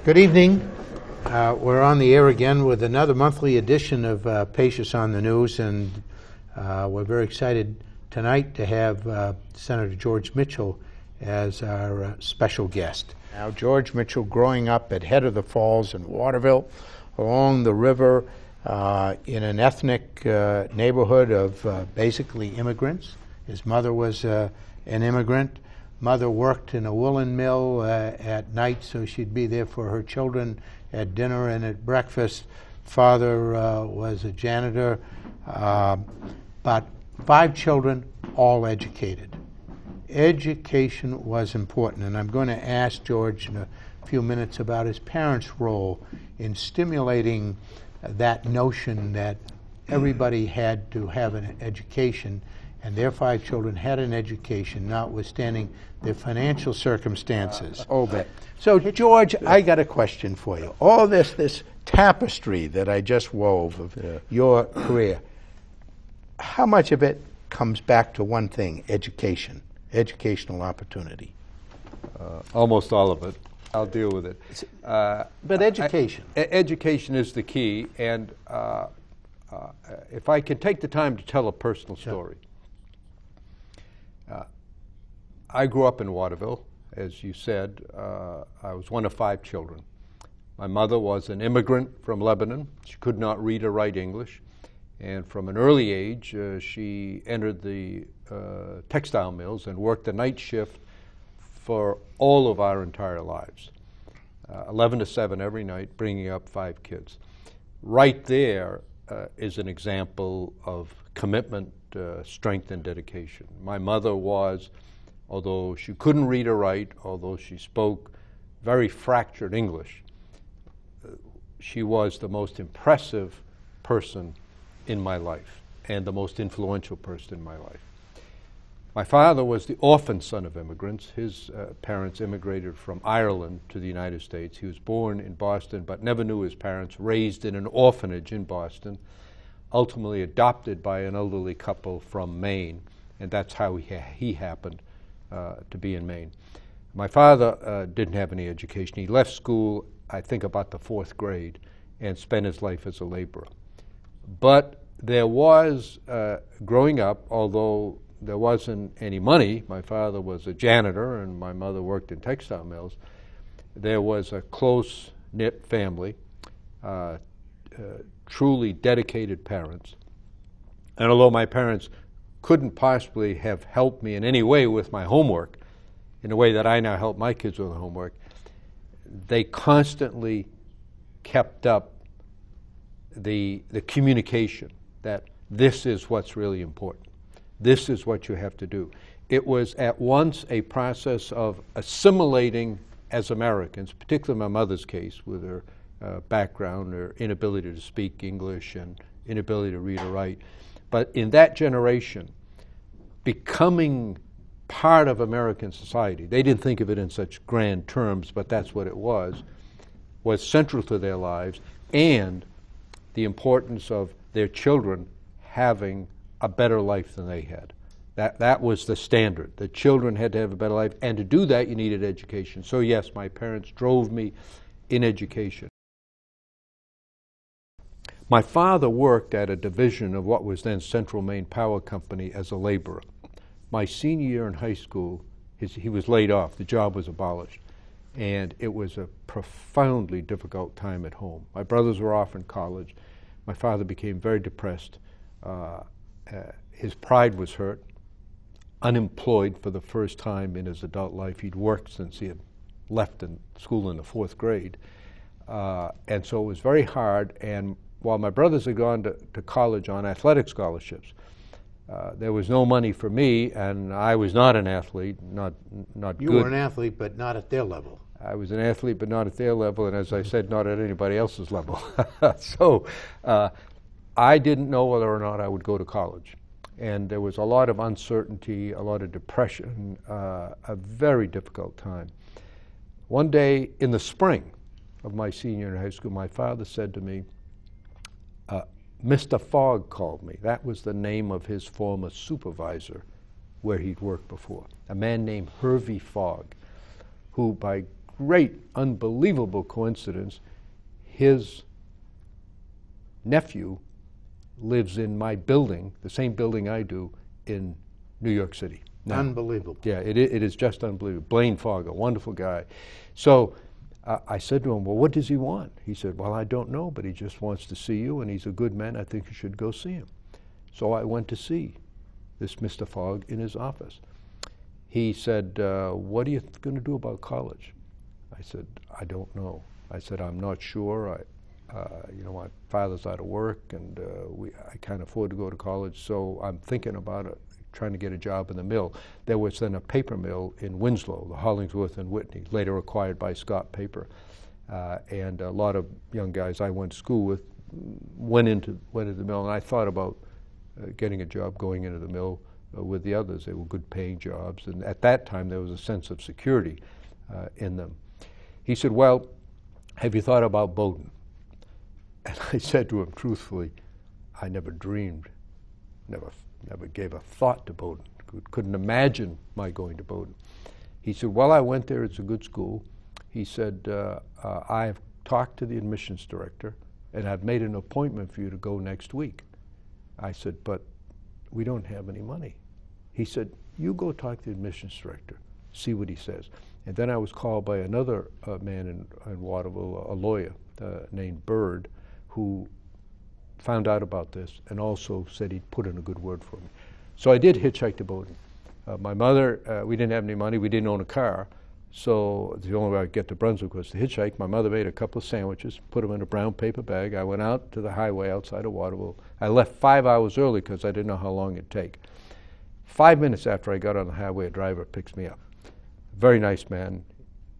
Good evening. We're on the air again with another monthly edition of Pachios on the News, and we're very excited tonight to have Senator George Mitchell as our special guest. Now, George Mitchell, growing up at Head of the Falls in Waterville, along the river, in an ethnic neighborhood of basically immigrants. His mother was an immigrant. Mother worked in a woolen mill at night, so she'd be there for her children at dinner and at breakfast. Father was a janitor, but 5 children, all educated. Education was important, and I'm going to ask George in a few minutes about his parents' role in stimulating that notion that everybody had to have an education, and their 5 children had an education, notwithstanding their financial circumstances. So, George, I got a question for you. All this tapestry that I just wove of your career, how much of it comes back to one thing: education, educational opportunity? Almost all of it. I'll deal with it. But education. Education is the key, and if I can take the time to tell a personal story. I grew up in Waterville, as you said. I was one of 5 children. My mother was an immigrant from Lebanon. She could not read or write English, and from an early age she entered the textile mills and worked the night shift for all of our entire lives, 11 to 7 every night, bringing up 5 kids. Right there is an example of commitment, strength, and dedication. My mother was, although she couldn't read or write, although she spoke very fractured English, she was the most impressive person in my life and the most influential person in my life. My father was the orphan son of immigrants. His parents immigrated from Ireland to the United States. He was born in Boston but never knew his parents, raised in an orphanage in Boston, ultimately adopted by an elderly couple from Maine, and that's how he happened to be in Maine. My father didn't have any education. He left school, I think, about the 4th grade and spent his life as a laborer. But there was, growing up, although there wasn't any money, my father was a janitor and my mother worked in textile mills, there was a close-knit family, truly dedicated parents. And although my parents couldn't possibly have helped me in any way with my homework, in a way that I now help my kids with homework, they constantly kept up the communication that this is what's really important. This is what you have to do. It was at once a process of assimilating as Americans, particularly in my mother's case with her background, her inability to speak English and inability to read or write. But in that generation, becoming part of American society, they didn't think of it in such grand terms, but that's what it was central to their lives, and the importance of their children having a better life than they had. That was the standard. The children had to have a better life, and to do that you needed education. So yes, my parents drove me in education. My father worked at a division of what was then Central Maine Power Company as a laborer. My senior year in high school, he was laid off. The job was abolished. And it was a profoundly difficult time at home. My brothers were off in college. My father became very depressed. His pride was hurt. Unemployed for the first time in his adult life. He'd worked since he had left in school in the 4th grade. And so it was very hard. And while my brothers had gone to college on athletic scholarships, there was no money for me, and I was not an athlete, not good. You were an athlete, but not at their level. I was an athlete, but not at their level, and as I said, not at anybody else's level. So I didn't know whether or not I would go to college. And there was a lot of uncertainty, a lot of depression, a very difficult time. One day in the spring of my senior year in high school, my father said to me, Mr. Fogg called me. That was the name of his former supervisor where he'd worked before, a man named Hervey Fogg, who by great, unbelievable coincidence, his nephew lives in my building, the same building I do, in New York City. Now, Unbelievable. yeah, it is just unbelievable. Blaine Fogg, a wonderful guy. So I said to him, well, what does he want? He said, well, I don't know, but he just wants to see you, and he's a good man. I think you should go see him. So I went to see this Mr. Fogg in his office. He said, what are you going to do about college? I said, I don't know. I said, I'm not sure. My father's out of work, and I can't afford to go to college, so I'm thinking about it, trying to get a job in the mill. There was then a paper mill in Winslow, the Hollingsworth and Whitney, later acquired by Scott Paper. And a lot of young guys I went to school with went into the mill, and I thought about getting a job going into the mill with the others. They were good paying jobs, and at that time there was a sense of security in them. He said, well, have you thought about Bowdoin? And I said to him truthfully, I never dreamed, never gave a thought to Bowdoin. Couldn't imagine my going to Bowdoin. He said, well, I went there, it's a good school. He said, I've talked to the admissions director, and I've made an appointment for you to go next week. I said, but we don't have any money. He said, you go talk to the admissions director, see what he says. And then I was called by another man in Waterville, a lawyer named Bird, who found out about this and also said he'd put in a good word for me. So I did hitchhike to Bowdoin. My mother, we didn't have any money, we didn't own a car, so the only way I could get to Brunswick was to hitchhike. My mother made a couple of sandwiches, put them in a brown paper bag. I went out to the highway outside of Waterville. I left 5 hours early because I didn't know how long it'd take. 5 minutes after I got on the highway, a driver picks me up. Very nice man,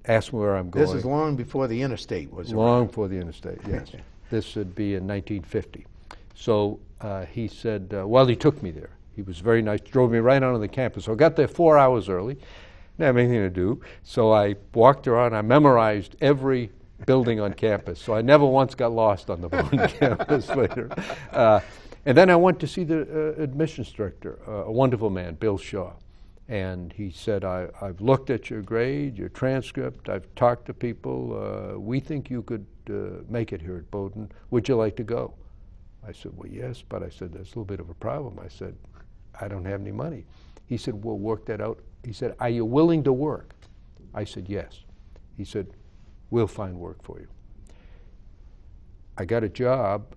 asked me where I'm going. This is long before the interstate was Long around. before the interstate, yes. This would be in 1950. So he said, well, he took me there. He was very nice, drove me right onto the campus. So I got there 4 hours early, didn't have anything to do. So I walked around, I memorized every building on campus. So I never once got lost on the Bowdoin campus later. And then I went to see the admissions director, a wonderful man, Bill Shaw. And he said, I've looked at your grade, your transcript, I've talked to people. We think you could make it here at Bowdoin. Would you like to go? I said, well, yes, but I said, there's a little bit of a problem. I said, I don't have any money. He said, we'll work that out. He said, are you willing to work? I said, yes. He said, we'll find work for you. I got a job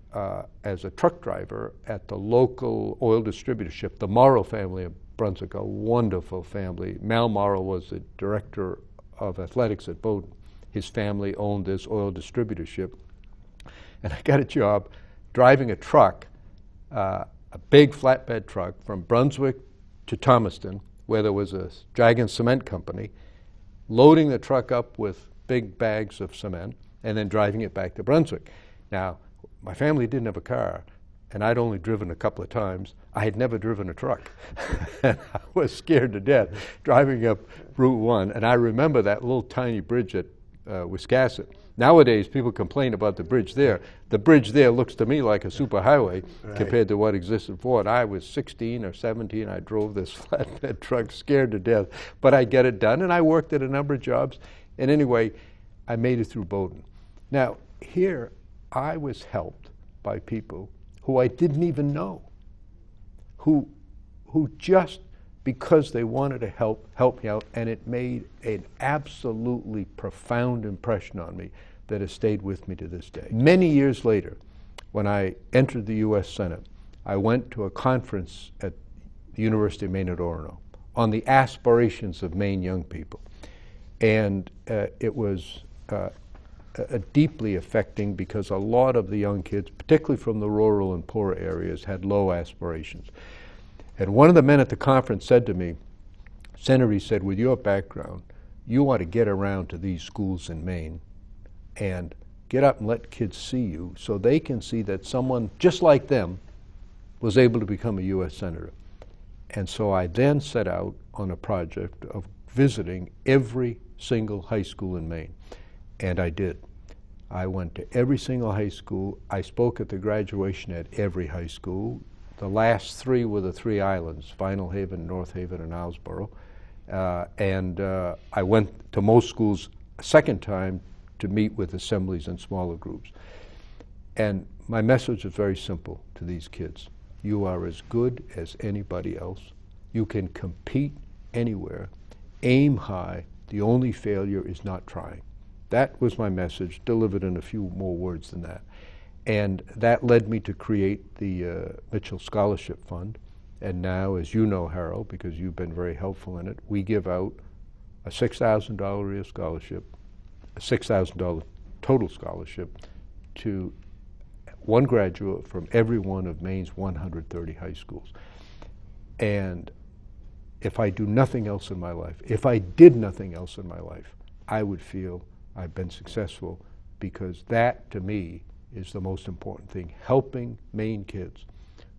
as a truck driver at the local oil distributorship, the Morrow family of Brunswick, a wonderful family. Mal Morrow was the director of athletics at Bowdoin. His family owned this oil distributorship. And I got a job driving a truck, a big flatbed truck from Brunswick to Thomaston, where there was a giant cement company, loading the truck up with big bags of cement and then driving it back to Brunswick. Now, my family didn't have a car, and I'd only driven a couple of times. I had never driven a truck. I was scared to death driving up Route 1, and I remember that little tiny bridge at Wiscasset. Nowadays, people complain about the bridge there. The bridge there looks to me like a superhighway compared to what existed before. And I was 16 or 17. I drove this flatbed truck, scared to death. But I get it done, and I worked at a number of jobs. And anyway, I made it through Bowdoin. Now, here, I was helped by people who I didn't even know, who just because they wanted to help me out, and it made an absolutely profound impression on me that has stayed with me to this day. Many years later, when I entered the U.S. Senate, I went to a conference at the University of Maine at Orono on the aspirations of Maine young people. And it was deeply affecting because a lot of the young kids, particularly from the rural and poor areas, had low aspirations. And one of the men at the conference said to me, Senator, he said, with your background, you ought to get around to these schools in Maine and get up and let kids see you so they can see that someone just like them was able to become a U.S. Senator. And so I then set out on a project of visiting every single high school in Maine. And I did. I went to every single high school. I spoke at the graduation at every high school. The last three were the three islands, Vinyl Haven, North Haven, and Islesboro. I went to most schools a second time to meet with assemblies and smaller groups. And my message is very simple to these kids. You are as good as anybody else. You can compete anywhere. Aim high. The only failure is not trying. That was my message, delivered in a few more words than that. And that led me to create the Mitchell Scholarship Fund. And now, as you know, Harold, because you've been very helpful in it, we give out a $6,000 a year scholarship, a $6,000 total scholarship to one graduate from every one of Maine's 130 high schools. And if I do nothing else in my life, if I did nothing else in my life, I would feel I've been successful, because that, to me, is the most important thing, helping Maine kids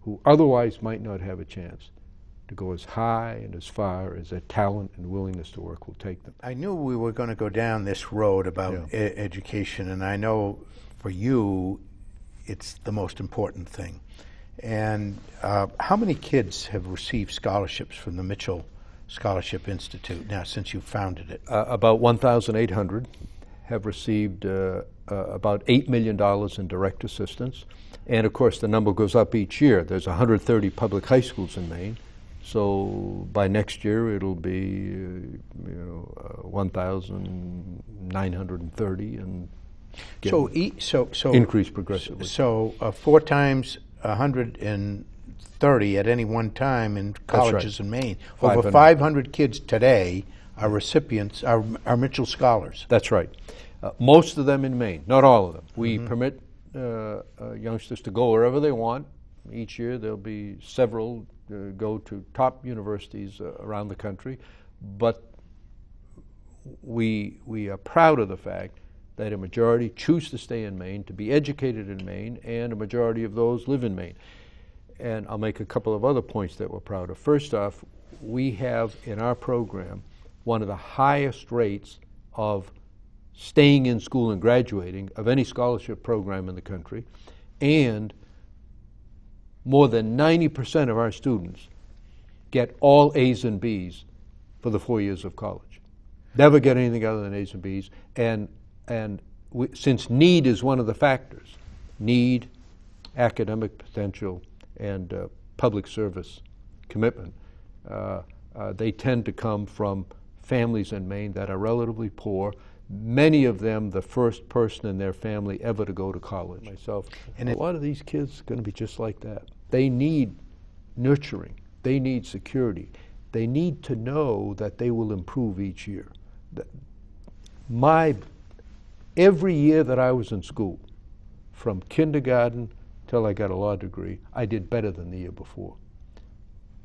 who otherwise might not have a chance to go as high and as far as their talent and willingness to work will take them. I knew we were going to go down this road about education, and I know for you it's the most important thing. And how many kids have received scholarships from the Mitchell Scholarship Institute now since you founded it? About 1,800 have received about $8 million in direct assistance. And of course the number goes up each year. There's 130 public high schools in Maine. So by next year it'll be 1,930 and so increase progressively. So 4 times 130 at any one time in colleges in Maine. Over 500 kids today are recipients, are Mitchell Scholars. That's right. Most of them in Maine, not all of them. We permit youngsters to go wherever they want. Each year there'll be several go to top universities around the country, but we are proud of the fact that a majority choose to stay in Maine, to be educated in Maine, and a majority of those live in Maine. And I'll make a couple of other points that we're proud of. First off, we have in our program one of the highest rates of staying in school and graduating of any scholarship program in the country, and more than 90% of our students get all A's and B's for the 4 years of college. Never get anything other than A's and B's, and since need is one of the factors, need, academic potential, and public service commitment, they tend to come from families in Maine that are relatively poor, many of them the first person in their family ever to go to college. Myself, and a lot of these kids are going to be just like that. They need nurturing. They need security. They need to know that they will improve each year. Every year that I was in school, from kindergarten till I got a law degree, I did better than the year before.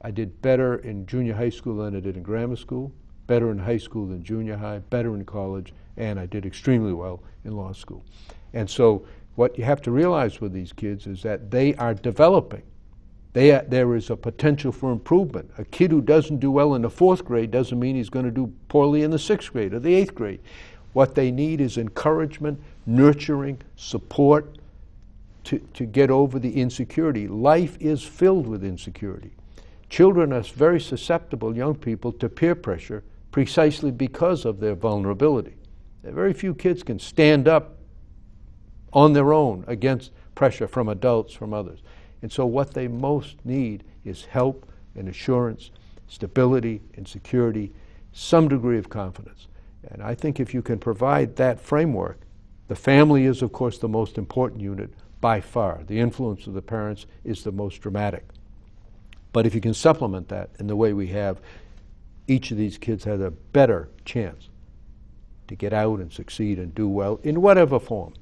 I did better in junior high school than I did in grammar school, better in high school than junior high, better in college, and I did extremely well in law school. And so what you have to realize with these kids is that they are developing. There is a potential for improvement. A kid who doesn't do well in the 4th grade doesn't mean he's going to do poorly in the 6th grade or the 8th grade. What they need is encouragement, nurturing, support to get over the insecurity. Life is filled with insecurity. Children are very susceptible, young people, to peer pressure precisely because of their vulnerability. Very few kids can stand up on their own against pressure from adults, from others. And so what they most need is help and assurance, stability and security, some degree of confidence. And I think if you can provide that framework, the family is, of course, the most important unit by far. The influence of the parents is the most dramatic. But if you can supplement that in the way we have, each of these kids has a better chance to get out and succeed and do well in whatever form.